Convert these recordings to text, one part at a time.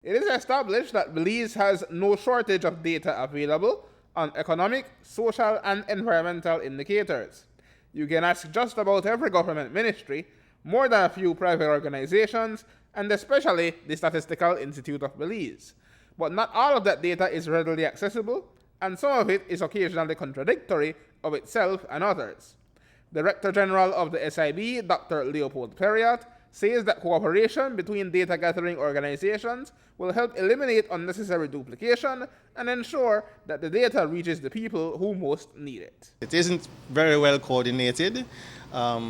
It is established that Belize has no shortage of data available on economic, social, and environmental indicators. You can ask just about every government ministry, more than a few private organizations, and especially the Statistical Institute of Belize. But not all of that data is readily accessible, and some of it is occasionally contradictory of itself and others. Director General of the S.I.B, Dr. Leopold Perriott, says that cooperation between data gathering organizations will help eliminate unnecessary duplication and ensure that the data reaches the people who most need it. It isn't very well coordinated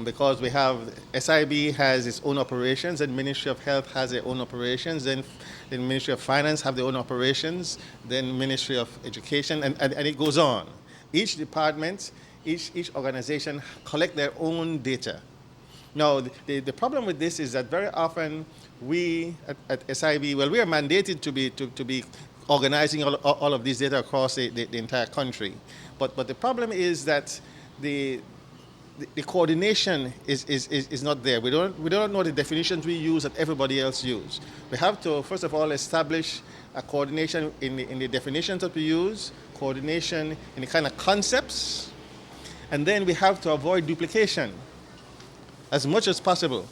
because we have S.I.B has its own operations and Ministry of Health has their own operations, then the Ministry of Finance have their own operations, then Ministry of Education, and it goes on. Each department, each organization collect their own data. Now, the problem with this is that very often we at S.I.B, well, we are mandated to be organizing all of these data across the entire country. But the problem is that the coordination is not there. We don't know the definitions we use that everybody else use. We have to, first of all, establish a coordination in the definitions that we use, coordination in the kind of concepts, and then we have to avoid duplication as much as possible.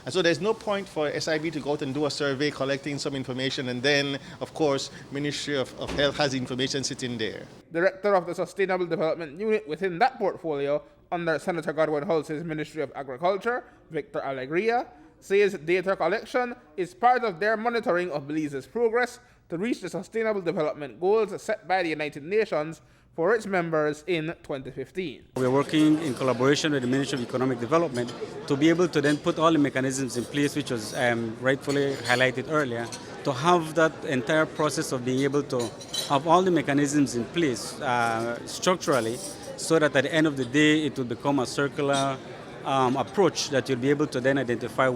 And so there's no point for S.I.B to go out and do a survey collecting some information and then, of course, Ministry of Health has information sitting there. Director of the Sustainable Development Unit within that portfolio under Senator Godwin Hulse's Ministry of Agriculture, Victor Alegria, says data collection is part of their monitoring of Belize's progress to reach the Sustainable Development Goals set by the United Nations for its members in 2015. We're working in collaboration with the Ministry of Economic Development to be able to then put all the mechanisms in place, which was rightfully highlighted earlier, to have that entire process of being able to have all the mechanisms in place structurally, so that at the end of the day it will become a circular approach that you'll be able to then identify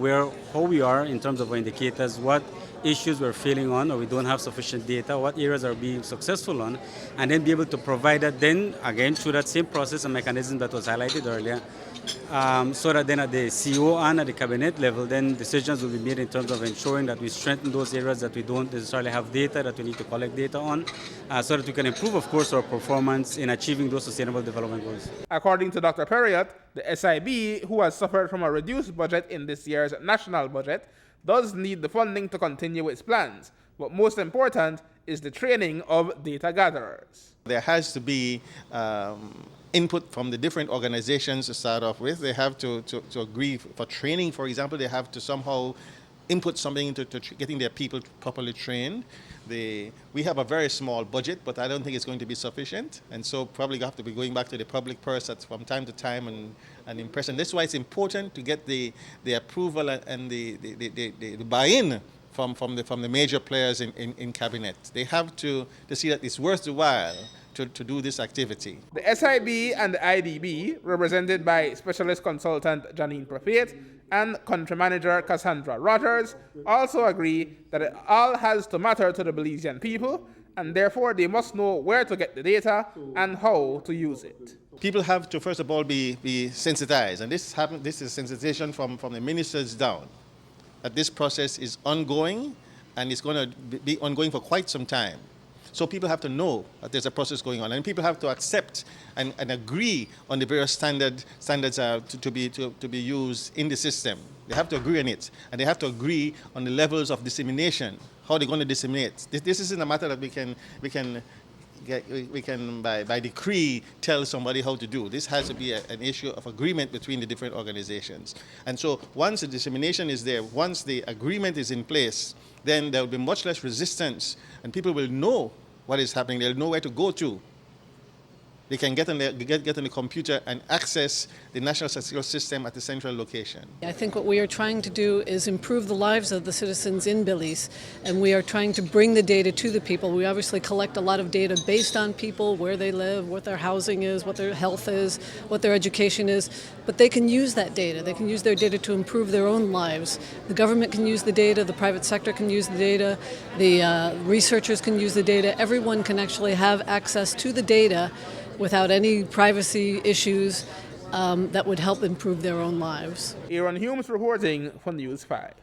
how we are in terms of our indicators, what issues we're failing on or we don't have sufficient data, what areas are being successful on, and then be able to provide that then, again, through that same process and mechanism that was highlighted earlier, so that then at the CEO and at the cabinet level, then decisions will be made in terms of ensuring that we strengthen those areas that we don't necessarily have data, that we need to collect data on, so that we can improve, of course, our performance in achieving those sustainable development goals. According to Dr. Perriott, the S.I.B, who has suffered from a reduced budget in this year's national budget, does need the funding to continue its plans, but most important is the training of data gatherers. There has to be input from the different organizations to start off with. They have to agree for training, for example. They have to somehow input something into getting their people properly trained. We have a very small budget, but I don't think it's going to be sufficient, and so probably have to be going back to the public purse from time to time and impress. And that's why it's important to get the approval and the buy-in from the major players in cabinet. They have to see that it's worth the while to do this activity. The S.I.B and the IDB, represented by Specialist Consultant Janine Prophet and Country Manager Cassandra Rogers, also agree that it all has to matter to the Belizean people, and therefore they must know where to get the data and how to use it. People have to, first of all, be sensitized, and this is sensitization from the ministers down, that this process is ongoing and it's going to be ongoing for quite some time. So people have to know that there's a process going on, and people have to accept and agree on the various standards to be used in the system. They have to agree on it, and they have to agree on the levels of dissemination, how they're going to disseminate. This isn't a matter that we can by decree tell somebody how to do. This has to be an issue of agreement between the different organizations. And so once the dissemination is there, once the agreement is in place, then there will be much less resistance, and people will know what is happening. They'll know where to go to. They can get on the computer and access the national statistical system at the central location. I think what we are trying to do is improve the lives of the citizens in Belize, and we are trying to bring the data to the people. We obviously collect a lot of data based on people, where they live, what their housing is, what their health is, what their education is, but they can use that data. They can use their data to improve their own lives. The government can use the data, the private sector can use the data, the researchers can use the data. Everyone can actually have access to the data without any privacy issues that would help improve their own lives. Aaron Humes reporting for News 5.